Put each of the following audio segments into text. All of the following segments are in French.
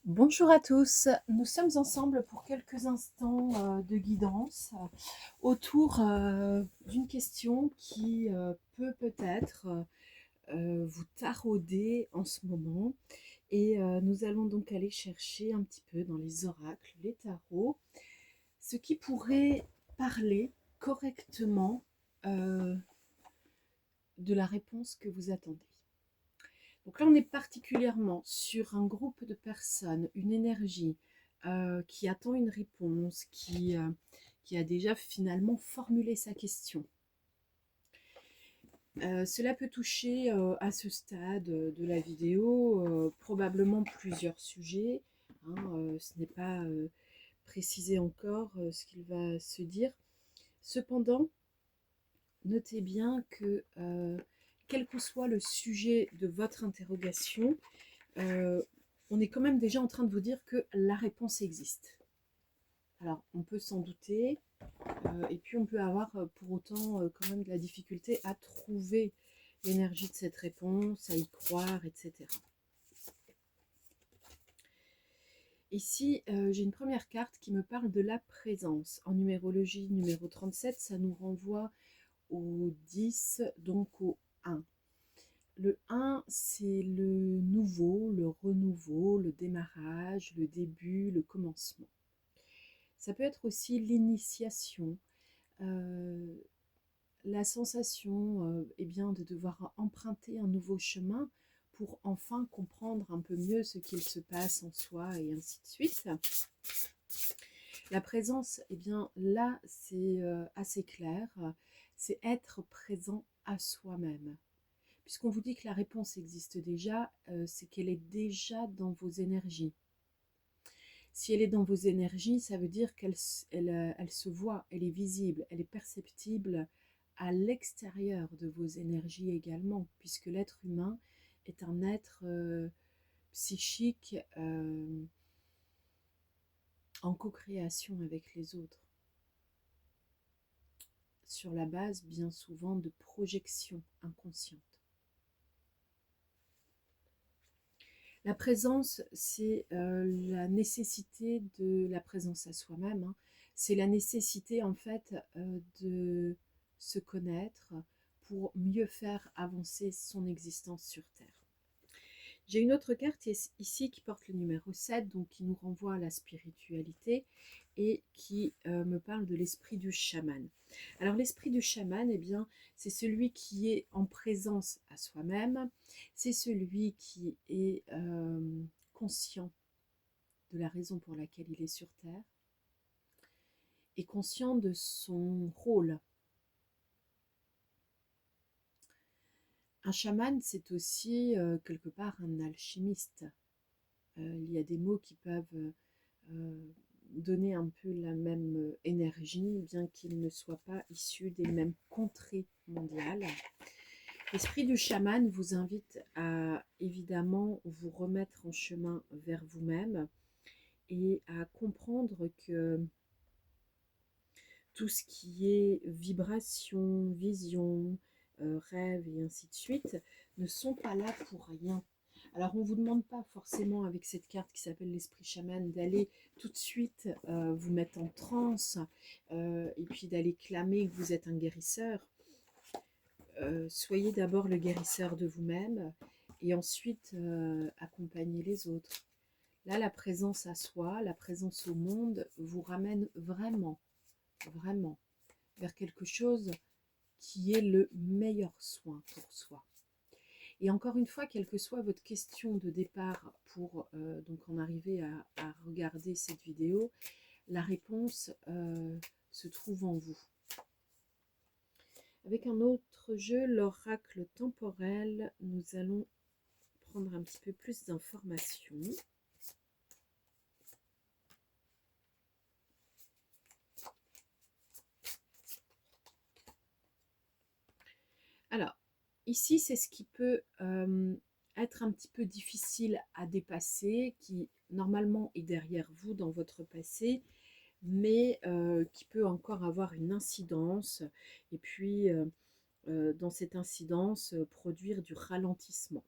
Bonjour à tous, nous sommes ensemble pour quelques instants de guidance autour d'une question qui peut peut-être vous tarauder en ce moment. Et nous allons donc aller chercher un petit peu dans les oracles, les tarots, ce qui pourrait parler correctement euh, de la réponse que vous attendez. Donc là, on est particulièrement sur un groupe de personnes, une énergie qui attend une réponse, qui a déjà finalement formulé sa question. Cela peut toucher à ce stade de la vidéo probablement plusieurs sujets. Ce n'est pas précisé encore ce qu'il va se dire. Cependant, notez bien que quel que soit le sujet de votre interrogation, on est quand même déjà en train de vous dire que la réponse existe. Alors, on peut s'en douter, et puis on peut avoir pour autant quand même de la difficulté à trouver l'énergie de cette réponse, à y croire, etc. Ici, j'ai une première carte qui me parle de la présence. En numérologie, numéro 37, ça nous renvoie au 10, donc au 1. Le 1, c'est le nouveau, le renouveau, le démarrage, le début, le commencement. Ça peut être aussi l'initiation, euh, la sensation eh bien, de devoir emprunter un nouveau chemin pour enfin comprendre un peu mieux ce qu'il se passe en soi et ainsi de suite. La présence, eh bien là, c'est assez clair, c'est être présent à soi-même. Puisqu'on vous dit que la réponse existe déjà, c'est qu'elle est déjà dans vos énergies. Si elle est dans vos énergies, ça veut dire qu'elle elle se voit, elle est visible, elle est perceptible à l'extérieur de vos énergies également, puisque l'être humain est un être psychique en co-création avec les autres, sur la base bien souvent de projections inconscientes. La présence, c'est la nécessité de la présence à soi-même. C'est la nécessité en fait de se connaître pour mieux faire avancer son existence sur Terre. J'ai une autre carte ici qui porte le numéro 7, donc qui nous renvoie à la spiritualité et qui me parle de l'esprit du chaman. Alors l'esprit du chaman, eh bien, c'est celui qui est en présence à soi-même, c'est celui qui est conscient de la raison pour laquelle il est sur Terre et conscient de son rôle. Un chaman, c'est aussi quelque part un alchimiste. Il y a des mots qui peuvent donner un peu la même énergie, bien qu'ils ne soient pas issus des mêmes contrées mondiales. L'esprit du chaman vous invite à évidemment vous remettre en chemin vers vous-même et à comprendre que tout ce qui est vibration, vision, rêve et ainsi de suite ne sont pas là pour rien. Alors on ne vous demande pas forcément avec cette carte qui s'appelle l'esprit chaman d'aller tout de suite vous mettre en transe et puis d'aller clamer que vous êtes un guérisseur. Soyez d'abord le guérisseur de vous-même et ensuite accompagnez les autres. Là, la présence à soi, la présence au monde vous ramène vraiment, vraiment vers quelque chose qui est le meilleur soin pour soi. Et encore une fois, quelle que soit votre question de départ pour donc en arriver à regarder cette vidéo, la réponse se trouve en vous. Avec un autre jeu, l'oracle temporel, nous allons prendre un petit peu plus d'informations. Alors, ici, c'est ce qui peut être un petit peu difficile à dépasser, qui normalement est derrière vous dans votre passé, mais qui peut encore avoir une incidence, et puis dans cette incidence, produire du ralentissement.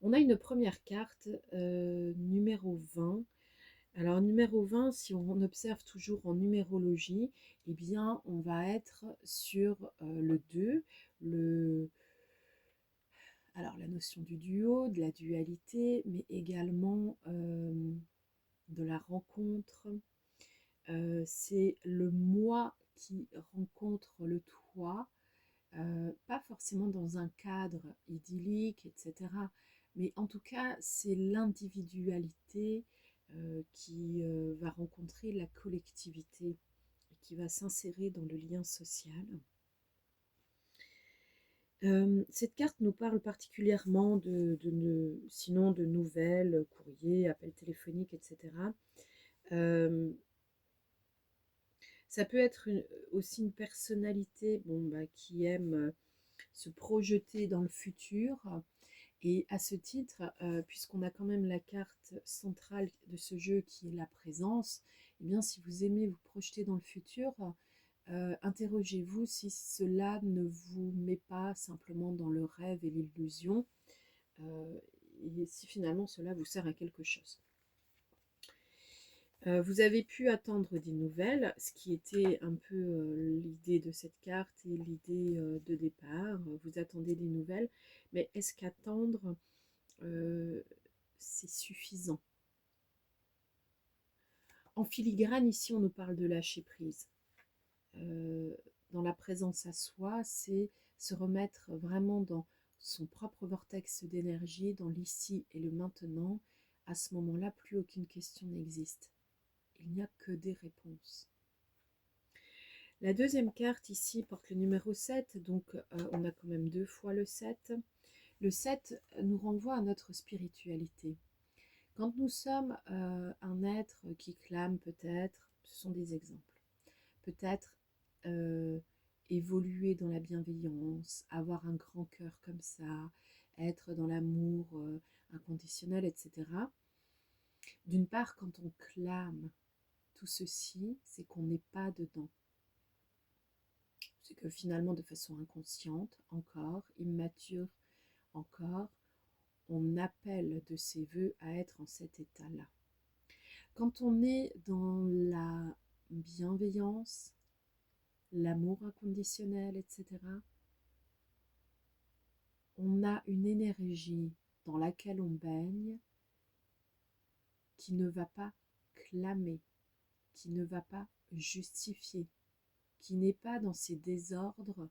On a une première carte, numéro 20. Alors numéro 20, si on observe toujours en numérologie, eh bien on va être sur le 2, le, alors la notion du duo, de la dualité, mais également de la rencontre. C'est le moi qui rencontre le toi, pas forcément dans un cadre idyllique, etc. Mais en tout cas, c'est l'individualité qui va rencontrer la collectivité et qui va s'insérer dans le lien social. Cette carte nous parle particulièrement sinon de nouvelles, courriers, appels téléphoniques, etc. Euh, Ça peut être aussi une personnalité bon, bah, qui aime se projeter dans le futur. Et à ce titre, puisqu'on a quand même la carte centrale de ce jeu qui est la présence, eh bien, si vous aimez vous projeter dans le futur, interrogez-vous si cela ne vous met pas simplement dans le rêve et l'illusion, euh, et si finalement cela vous sert à quelque chose. Vous avez pu attendre des nouvelles, ce qui était un peu l'idée de cette carte et l'idée de départ. Vous attendez des nouvelles, mais est-ce qu'attendre, c'est suffisant? En filigrane, ici, on nous parle de lâcher prise. Euh, dans la présence à soi, c'est se remettre vraiment dans son propre vortex d'énergie, dans l'ici et le maintenant. À ce moment-là, plus aucune question n'existe. Il n'y a que des réponses. La deuxième carte ici porte le numéro 7, donc on a quand même 2 fois le 7. Le 7 nous renvoie à notre spiritualité. Quand nous sommes un être qui clame peut-être, ce sont des exemples, peut-être évoluer dans la bienveillance, avoir un grand cœur comme ça, être dans l'amour inconditionnel, etc. D'une part, quand on clame tout ceci, c'est qu'on n'est pas dedans. C'est que finalement, de façon inconsciente, encore, immature, encore, on appelle de ses voeux à être en cet état-là. Quand on est dans la bienveillance, l'amour inconditionnel, etc., on a une énergie dans laquelle on baigne qui ne va pas clamer, qui ne va pas justifier, qui n'est pas dans ces désordres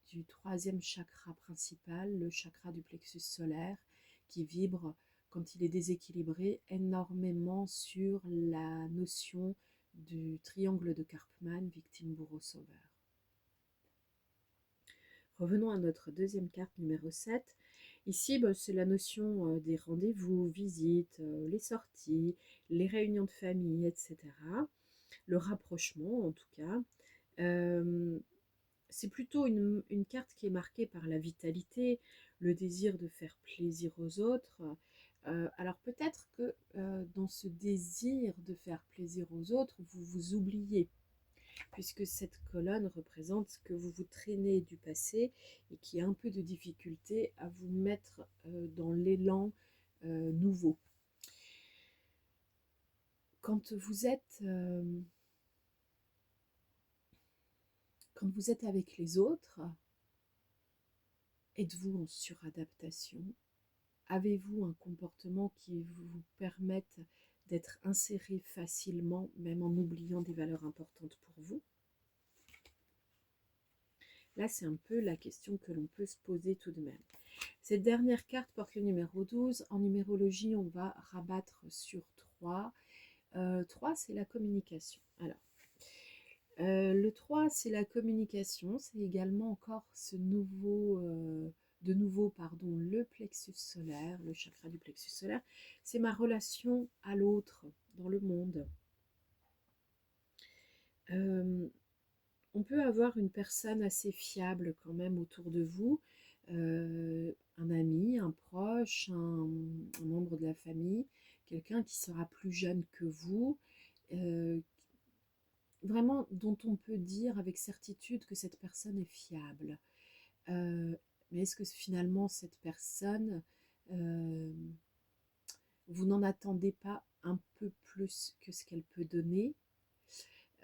du troisième chakra principal, le chakra du plexus solaire, qui vibre quand il est déséquilibré énormément sur la notion du triangle de Karpman, victime, bourreau, sauveur. Revenons à notre deuxième carte numéro 7. Ici, c'est la notion des rendez-vous, visites, les sorties, les réunions de famille, etc. Le rapprochement, en tout cas. C'est plutôt une carte qui est marquée par la vitalité, le désir de faire plaisir aux autres. Alors peut-être que dans ce désir de faire plaisir aux autres, vous vous oubliez, puisque cette colonne représente que vous vous traînez du passé et qui a un peu de difficulté à vous mettre dans l'élan nouveau. Quand vous êtes avec les autres, êtes-vous en suradaptation? Avez-vous un comportement qui vous permette d'être inséré facilement, même en oubliant des valeurs importantes pour vous? Là, c'est un peu la question que l'on peut se poser tout de même. Cette dernière carte porte le numéro 12. En numérologie, on va rabattre sur 3. 3, c'est la communication. Alors, le 3, c'est la communication. C'est également encore de nouveau, le plexus solaire, le chakra du plexus solaire. C'est ma relation à l'autre dans le monde. On peut avoir une personne assez fiable quand même autour de vous, un ami, un proche, un membre de la famille, quelqu'un qui sera plus jeune que vous, vraiment dont on peut dire avec certitude que cette personne est fiable. Mais est-ce que finalement cette personne Euh, vous n'en attendez pas un peu plus que ce qu'elle peut donner,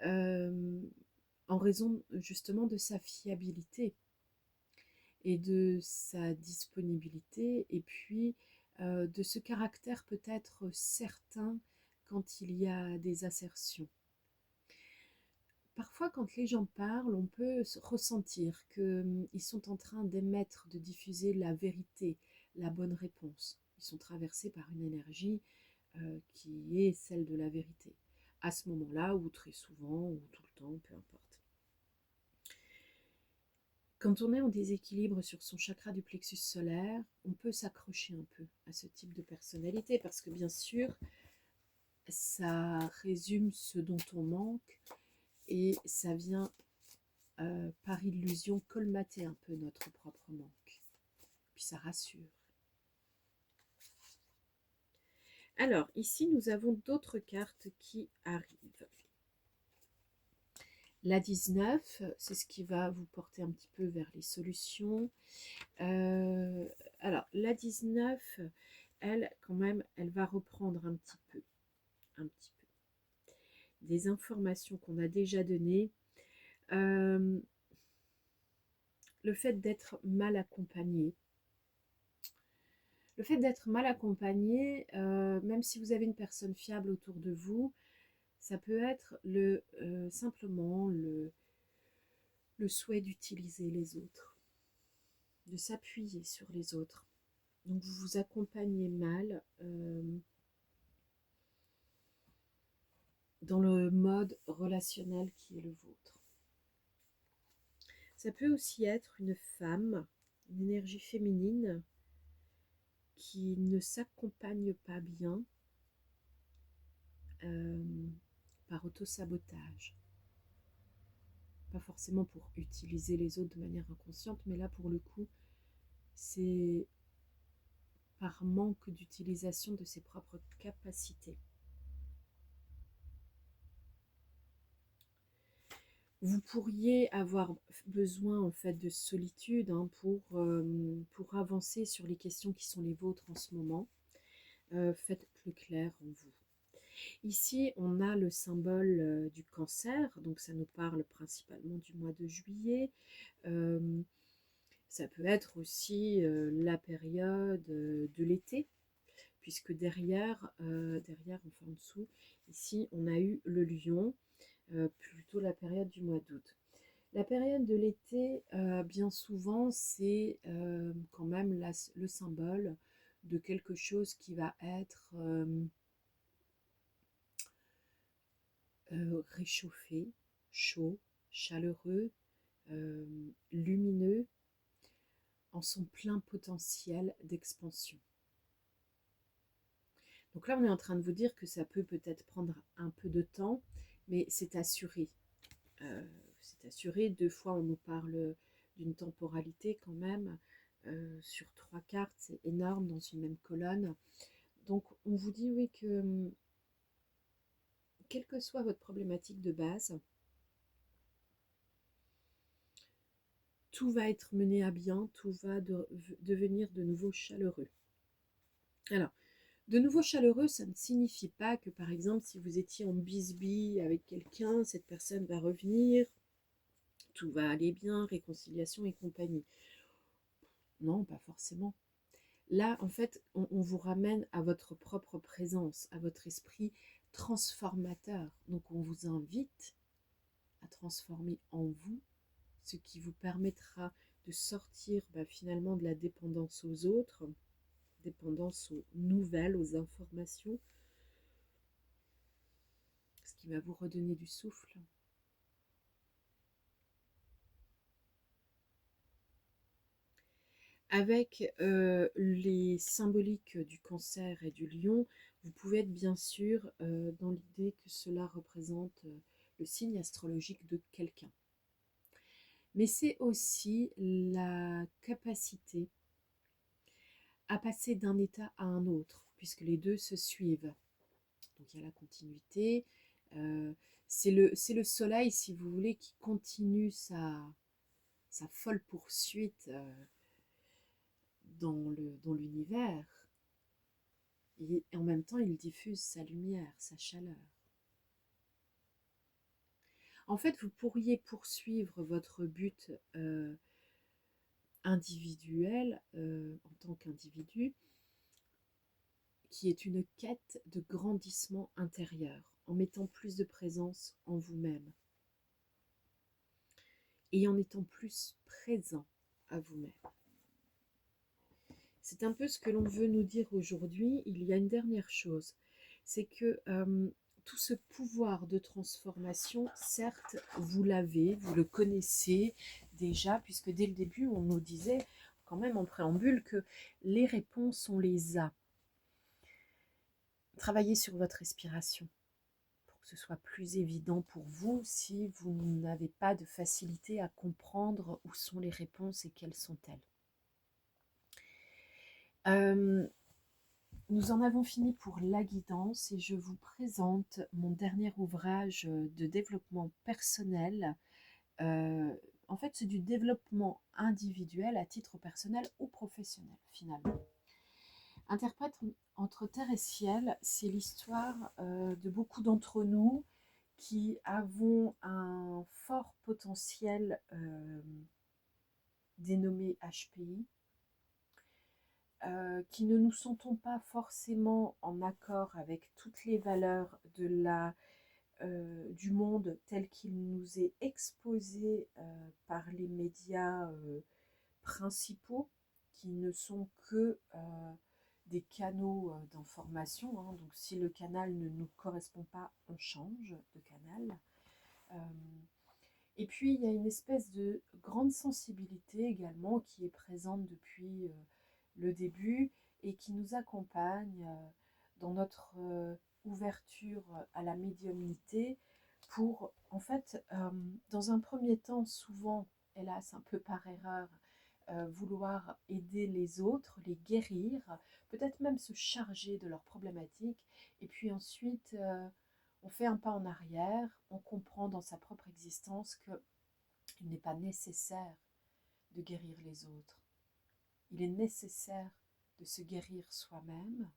euh, en raison justement de sa fiabilité et de sa disponibilité, et puis de ce caractère peut-être certain quand il y a des assertions. Parfois, quand les gens parlent, on peut ressentir qu'ils sont en train d'émettre, de diffuser la vérité, la bonne réponse. Ils sont traversés par une énergie qui est celle de la vérité. À ce moment-là, ou très souvent, ou tout le temps, peu importe. Quand on est en déséquilibre sur son chakra du plexus solaire, on peut s'accrocher un peu à ce type de personnalité parce que bien sûr, ça résume ce dont on manque et ça vient par illusion colmater un peu notre propre manque. Puis ça rassure. Alors, ici, nous avons d'autres cartes qui arrivent. La 19, c'est ce qui va vous porter un petit peu vers les solutions. Alors, la 19, elle, quand même, elle va reprendre un petit peu des informations qu'on a déjà données. Le fait d'être mal accompagné. Le fait d'être mal accompagné, même si vous avez une personne fiable autour de vous, ça peut être simplement le souhait d'utiliser les autres, de s'appuyer sur les autres. Donc vous vous accompagnez mal dans le mode relationnel qui est le vôtre. Ça peut aussi être une femme, une énergie féminine qui ne s'accompagne pas bien par autosabotage. Pas forcément pour utiliser les autres de manière inconsciente, mais là pour le coup, c'est par manque d'utilisation de ses propres capacités. Vous pourriez avoir besoin en fait de solitude pour avancer sur les questions qui sont les vôtres en ce moment. Faites plus clair en vous. Ici, on a le symbole du cancer, donc ça nous parle principalement du mois de juillet. Ça peut être aussi la période de l'été, puisque derrière, enfin en dessous, ici, on a eu le lion, plutôt la période du mois d'août. La période de l'été, bien souvent, c'est quand même le symbole de quelque chose qui va être réchauffé, chaud, chaleureux, lumineux, en son plein potentiel d'expansion. Donc là, on est en train de vous dire que ça peut peut-être prendre un peu de temps, mais c'est assuré. C'est assuré. 2 fois, on nous parle d'une temporalité quand même. Sur 3 cartes, c'est énorme dans une même colonne. Donc, on vous dit oui que, quelle que soit votre problématique de base, tout va être mené à bien, tout va devenir de nouveau chaleureux. Alors, de nouveau chaleureux, ça ne signifie pas que, par exemple, si vous étiez en bisbille avec quelqu'un, cette personne va revenir, tout va aller bien, réconciliation et compagnie. Non, pas forcément. Là, en fait, on vous ramène à votre propre présence, à votre esprit transformateur. Donc, on vous invite à transformer en vous ce qui vous permettra de sortir finalement de la dépendance aux autres, dépendance aux nouvelles, aux informations, ce qui va vous redonner du souffle. Avec les symboliques du cancer et du lion, vous pouvez être bien sûr dans l'idée que cela représente le signe astrologique de quelqu'un. Mais c'est aussi la capacité à passer d'un état à un autre, puisque les deux se suivent. Donc il y a la continuité. C'est le soleil, si vous voulez, qui continue sa folle poursuite dans l'univers. Et en même temps, il diffuse sa lumière, sa chaleur. En fait, vous pourriez poursuivre votre but individuel en tant qu'individu, qui est une quête de grandissement intérieur, en mettant plus de présence en vous-même et en étant plus présent à vous-même. C'est un peu ce que l'on veut nous dire aujourd'hui. Il y a une dernière chose, c'est que tout ce pouvoir de transformation, certes, vous l'avez, vous le connaissez déjà, puisque dès le début, on nous disait quand même en préambule que les réponses, on les a. Travaillez sur votre respiration pour que ce soit plus évident pour vous si vous n'avez pas de facilité à comprendre où sont les réponses et quelles sont-elles. Nous en avons fini pour la guidance et je vous présente mon dernier ouvrage de développement personnel. En fait, c'est du développement individuel à titre personnel ou professionnel, finalement. Interprète entre terre et ciel, c'est l'histoire de beaucoup d'entre nous qui avons un fort potentiel dénommé HPI, qui ne nous sentons pas forcément en accord avec toutes les valeurs du monde tel qu'il nous est exposé par les médias principaux, qui ne sont que des canaux d'information. Hein. Donc si le canal ne nous correspond pas, on change de canal. Et puis il y a une espèce de grande sensibilité également qui est présente depuis le début et qui nous accompagne dans notre ouverture à la médiumnité pour, en fait, dans un premier temps, souvent, hélas, un peu par erreur, vouloir aider les autres, les guérir, peut-être même se charger de leurs problématiques, et puis ensuite, on fait un pas en arrière, on comprend dans sa propre existence qu'il n'est pas nécessaire de guérir les autres. Il est nécessaire de se guérir soi-même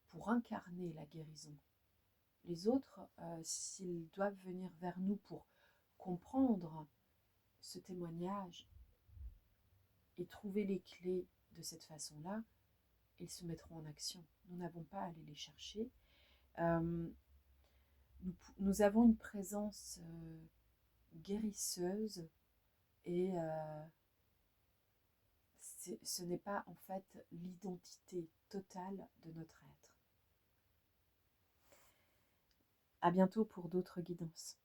pour incarner la guérison. Les autres, s'ils doivent venir vers nous pour comprendre ce témoignage et trouver les clés de cette façon-là, ils se mettront en action. Nous n'avons pas à aller les chercher. Nous avons une présence guérisseuse et ce n'est pas en fait l'identité totale de notre être. À bientôt pour d'autres guidances.